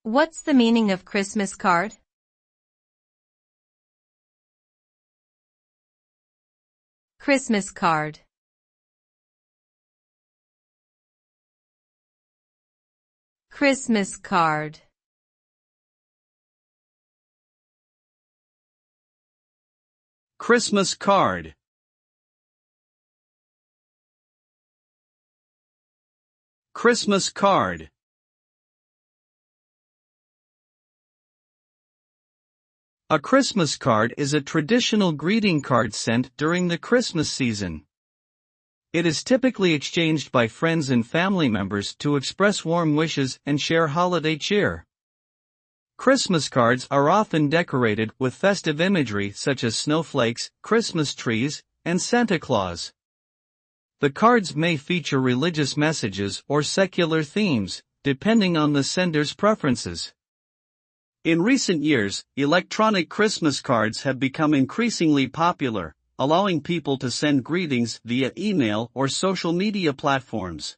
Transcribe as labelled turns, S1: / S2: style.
S1: What's the meaning of Christmas card? Christmas card. Christmas card.
S2: Christmas card. Christmas card. A Christmas card is a traditional greeting card sent during the Christmas season. It is typically exchanged by friends and family members to express warm wishes and share holiday cheer. Christmas cards are often decorated with festive imagery such as snowflakes, Christmas trees, and Santa Claus. The cards may feature religious messages or secular themes, depending on the sender's preferences. In recent years, electronic Christmas cards have become increasingly popular, allowing people to send greetings via email or social media platforms.